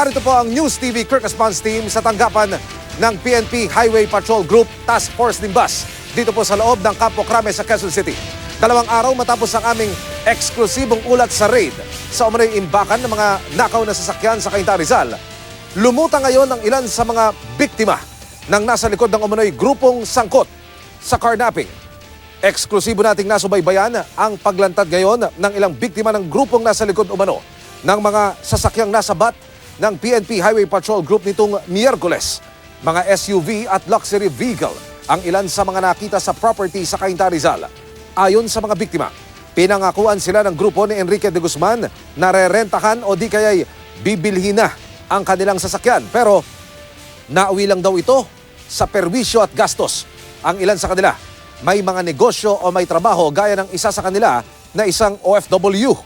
Narito po ang News TV Quick Response Team sa tanggapan ng PNP Highway Patrol Group Task Force Nimbas dito po sa loob ng Campo Crame sa Quezon City. 2 araw matapos ang aming eksklusibong ulat sa raid sa umano'y imbakan ng mga nakaw na sasakyan sa Cainta Rizal. Lumuta ngayon ang ilan sa mga biktima ng nasa likod ng umano'y grupong sangkot sa carnapping. Eksklusibo nating nasubaybayan ang paglantad ngayon ng ilang biktima ng grupong nasa likod umano ng mga sasakyang nasa bat ng PNP Highway Patrol Group nitong Miyerkules. Mga SUV at luxury vehicle ang ilan sa mga nakita sa property sa Cainta Rizal. Ayon sa mga biktima, pinangakuan sila ng grupo ni Enrique de Guzman na rerentahan o di kaya'y bibilhin na ang kanilang sasakyan. Pero nauwi lang daw ito sa perwisyo at gastos. Ang ilan sa kanila may mga negosyo o may trabaho gaya ng isa sa kanila na isang OFW.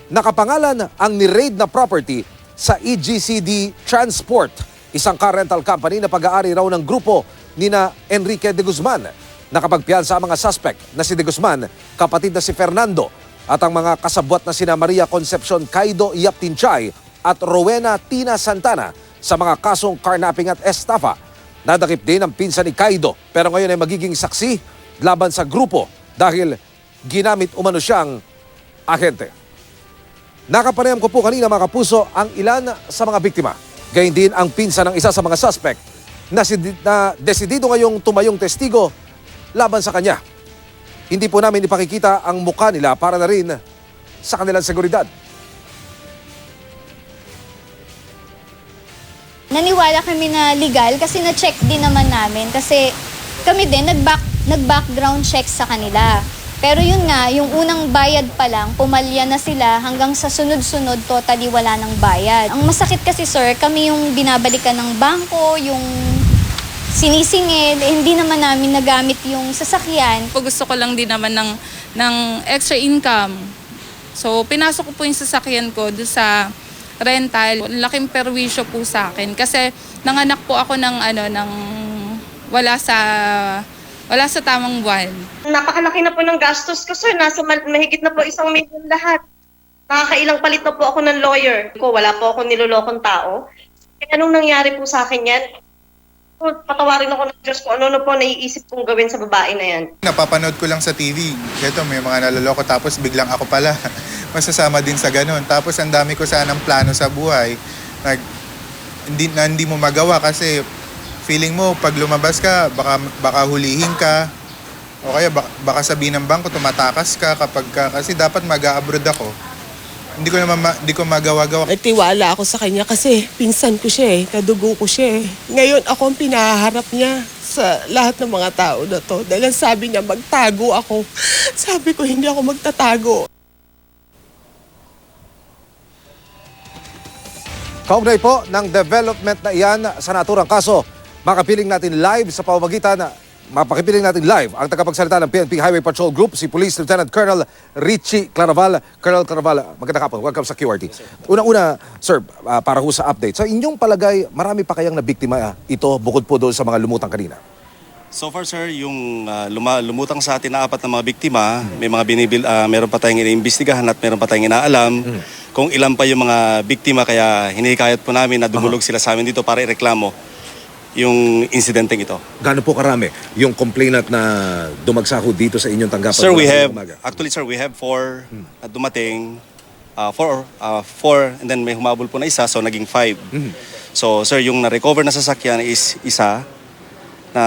Nakapangalan ang ni-raid na property sa EGCD Transport, isang car rental company na pag-aari raw ng grupo ni na Enrique de Guzman. Nakapagpiyansa ang mga suspect na si de Guzman, kapatid na si Fernando at ang mga kasabwat na sina Maria Concepcion Caido Yaptinchay at Rowena Tina Santana sa mga kasong carnapping at estafa. Nadakip din ang pinsan ni Caido pero ngayon ay magiging saksi laban sa grupo dahil ginamit umano siyang ahente. Nakapanayam ko po kanina mga kapuso ang ilan sa mga biktima. Gayun din ang pinsan ng isa sa mga suspect na desidido ngayong tumayong testigo laban sa kanya. Hindi po namin ipakikita ang mukha nila para na rin sa kanilang seguridad. Naniwala kami na legal kasi na-check din naman namin kasi kami din nag-background check sa kanila. Pero yun nga, yung unang bayad pa lang, pumalya na sila hanggang sa sunod-sunod totally wala ng bayad. Ang masakit kasi sir, kami yung binabalikan ng bangko, yung sinisingil, hindi naman namin nagamit yung sasakyan. Gusto ko lang din naman ng extra income. So pinasok ko po yung sasakyan ko doon sa rental. Laking perwisyo po sa akin kasi nanganak po ako ng wala sa tamang buwan. Napakalaki na po ng gastos ko, sir. Nasa mahigit na po 1 million lahat. Nakakailang palit na po ako ng lawyer. Wala po ako nilolokong tao. Anong nangyari po sa akin yan? Patawarin ako ng Diyos kung ano po naiisip kong gawin sa babae na yan. Napapanood ko lang sa TV. Ito, may mga naloloko tapos biglang ako pala masasama din sa ganun. Tapos ang dami ko sanang plano sa buhay. Hindi mo magawa kasi feeling mo, pag lumabas ka, baka hulihin ka. O kaya baka sabihin ng bangko, tumatakas ka kasi dapat mag-a-abroad ako. Hindi ko magawa-gawa. Nagtiwala ako sa kanya kasi pinsan ko siya kadugo ko siya Ngayon ako ang pinaharap niya sa lahat ng mga tao na to. Dahil sabi niya, magtago ako. Sabi ko, hindi ako magtatago. Kaugnay po ng development na iyan sa naturang kaso, mapakipiling natin live ang tagapagsalita ng PNP Highway Patrol Group, si Police Lieutenant Colonel Richie Claraval. Colonel Claraval, magandang hapon. Welcome sa QRT. Una-una, sir, para ho sa update. Sa inyong palagay, marami pa kayang nabiktima ito bukod po doon sa mga lumutang kanina? So far, sir, yung lumutang sa atin na 4 na mga biktima, may mga meron pa tayong iniimbestigahan at meron pa tayong inaalam kung ilan pa yung mga biktima, kaya hinihikayat po namin na dumulog sila sa amin dito para ireklamo yung insidenteng ito. Gaano po karami yung complainant na dumagsaho dito sa inyong tanggapan? Sir, we have 4 na dumating, 4 and then may humabol po na isa, so naging 5. So, sir, yung na-recover na sasakyan is isa, na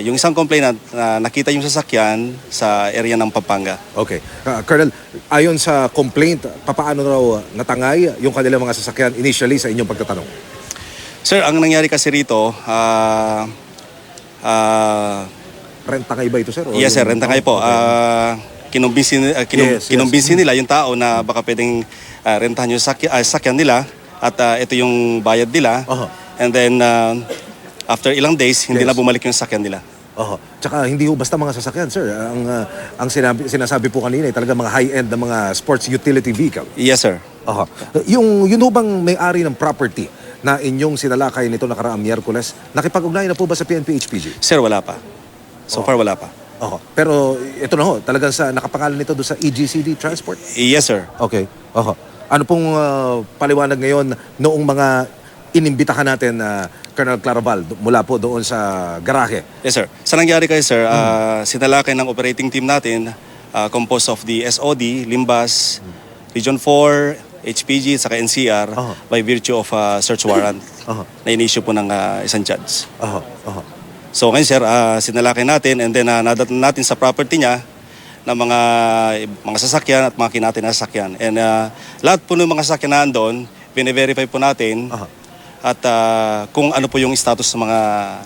yung isang complainant na nakita yung sasakyan sa area ng Pampanga. Okay. Colonel, ayon sa complaint, papaano raw natangay yung kanilang mga sasakyan initially sa inyong pagtatanong? Sir, ang nangyari kasi rito, rentangay ba ito, sir? Yes, sir, rentangay po. Kinumbinsi nila yung tao na baka pwedeng rentahan yung sakyan nila at ito yung bayad nila. And then, after ilang days, hindi na bumalik yung sakyan nila. Tsaka hindi ho basta mga sasakyan, sir. Ang sinasabi po kanina ay talaga mga high-end na mga sports utility vehicle. Yes, sir. Yun ho bang may-ari ng property na inyong sinalakay nito nakaraang Miyerkules, nakipag-ugnayan na po ba sa PNP HPG? Sir, wala pa. So far, wala pa. Pero ito na ho, talagang nakapangalan nito doon sa EGCD Transport? Yes, sir. Okay. Ano pong paliwanag ngayon noong mga inimbitahan natin, Colonel Claraval, mula po doon sa garahe? Yes, sir. Sa nangyari kayo, sir, sinalakay ng operating team natin, composed of the SOD, Limbas, Region 4, HPG, saka NCR, by virtue of search warrant na in-issue po ng isang judge. So ngayon, sir, sinalakay natin and then nadatnan natin sa property niya ng mga sasakyan at mga kinati na sasakyan. And lahat po ng mga sasakyan na andon, bine-verify po natin at kung ano po yung status ng mga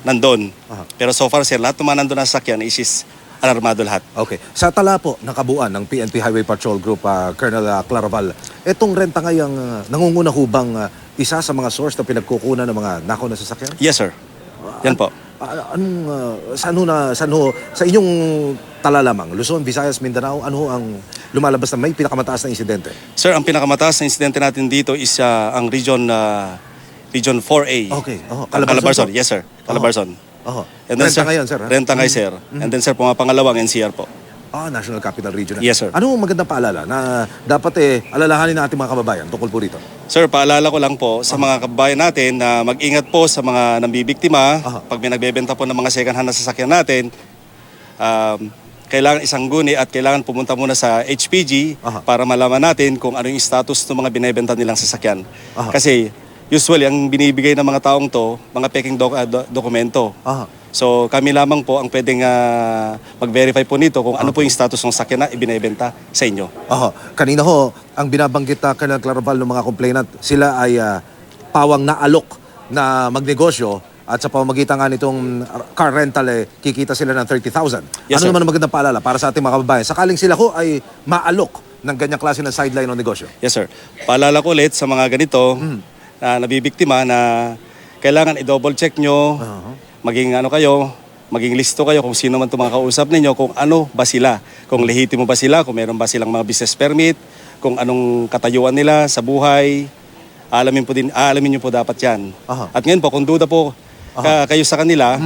nandun. Pero so far, sir, lahat ng mga nandun na sasakyan is alarmado lahat. Okay. Sa tala po ng kabuuan ng PNP Highway Patrol Group, Colonel Claraval, itong renta ngayang nangunguna hubang isa sa mga source na pinagkukunan ng mga nakaw na sasakyan? Yes, sir. Yan po. Sa inyong tala lamang, Luzon, Visayas, Mindanao, ano ang lumalabas na may pinakamataas na insidente? Sir, ang pinakamataas na insidente natin dito is ang Region 4A. Okay. Calabarzon. Yes, sir. Calabarzon. And then, Renta ngayon, sir? Renta ngayon, sir. And then, sir, pangalawang NCR po. National Capital Region. Yes, sir. Ano ang magandang paalala na dapat alalahanin ng ating mga kababayan tungkol po rito? Sir, paalala ko lang po sa mga kababayan natin na mag-ingat po sa mga nambibiktima. Pag may nagbebenta po ng mga second hand na sasakyan natin, kailangan isang guni at kailangan pumunta muna sa HPG para malaman natin kung ano yung status ng mga binebenta nilang sasakyan. Kasi usually, ang binibigay ng mga taong to, mga peking dokumento. So kami lamang po ang pwedeng mag-verify po nito kung ano po yung status ng sasakyan na ibinebenta sa inyo. Kanina ho, ang binabanggit Colonel Claraval ng mga complainant, sila ay pawang naalok na magnegosyo at sa pamamagitan nga nitong car rental, kikita sila ng 30,000. Yes, ano sir. naman ang magandang paalala para sa ating mga kababayan? Sakaling sila ho ay maalok ng ganyang klase ng sideline ng negosyo. Yes, sir. Paalala ko ulit sa mga ganito na nabibiktima na kailangan i-double check nyo, maging listo kayo kung sino man itong mga kausap ninyo, kung ano ba sila, kung lehitimo ba sila, kung meron ba silang mga business permit, kung anong katayuan nila sa buhay, alamin nyo po dapat yan. At ngayon po, kung duda po kayo sa kanila,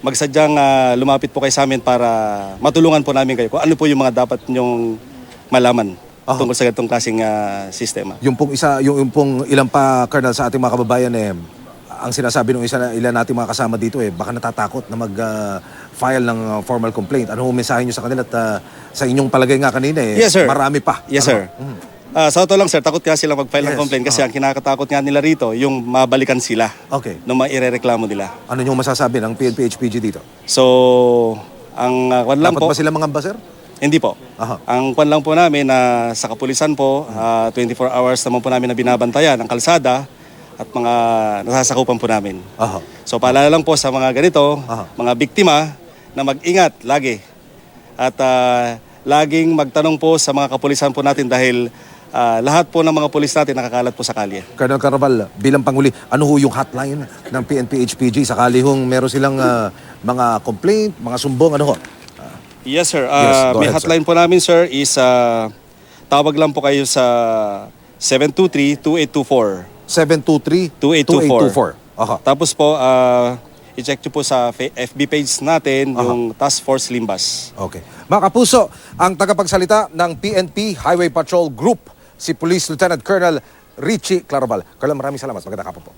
magsadyang lumapit po kayo sa amin para matulungan po namin kayo kung ano po yung mga dapat nyong malaman tungkol sa ganitong klaseng sistema. Yung pong ilan pa, Colonel, sa ating mga kababayan, ang sinasabi ng ilan nating mga kasama dito, baka natatakot na mag-file ng formal complaint. Ano ang mensahe nyo sa kanila at sa inyong palagay nga kanina, Yes, sir. marami pa? Yes, sir. Sa totoo lang, sir, takot nga sila mag-file ng complaint kasi ang kinakatakot nga nila rito, yung mabalikan sila Okay. nung mga irereklamo nila. Ano yung masasabi ng PNP HPG dito? So, ang kwan lang Dapat po, ba sila mga ambassador? hindi po. Ang kwan lang po namin na sa kapulisan po, 24 hours naman po namin na binabantayan ang kalsada at mga nasasakupan po namin. So paalala lang po sa mga ganito, mga biktima na mag-ingat lagi. At laging magtanong po sa mga kapulisan po natin dahil lahat po ng mga pulis natin nakakalat po sa kalye. Colonel Claraval, bilang panghuli, ano ho yung hotline ng PNP HPG? Sakali hong meron silang mga complaint, mga sumbong, ano ho? Yes, sir. Yes, go may ahead, hotline po namin, sir, is tawag lang po kayo sa 723-2824. 723-2824. Tapos po, i-check nyo po sa FB page natin yung Task Force Limbas. Okay. Mga kapuso, ang tagapagsalita ng PNP Highway Patrol Group, si Police Lieutenant Colonel Richie Claraval. Colonel, maraming salamat. Magandang hapon po.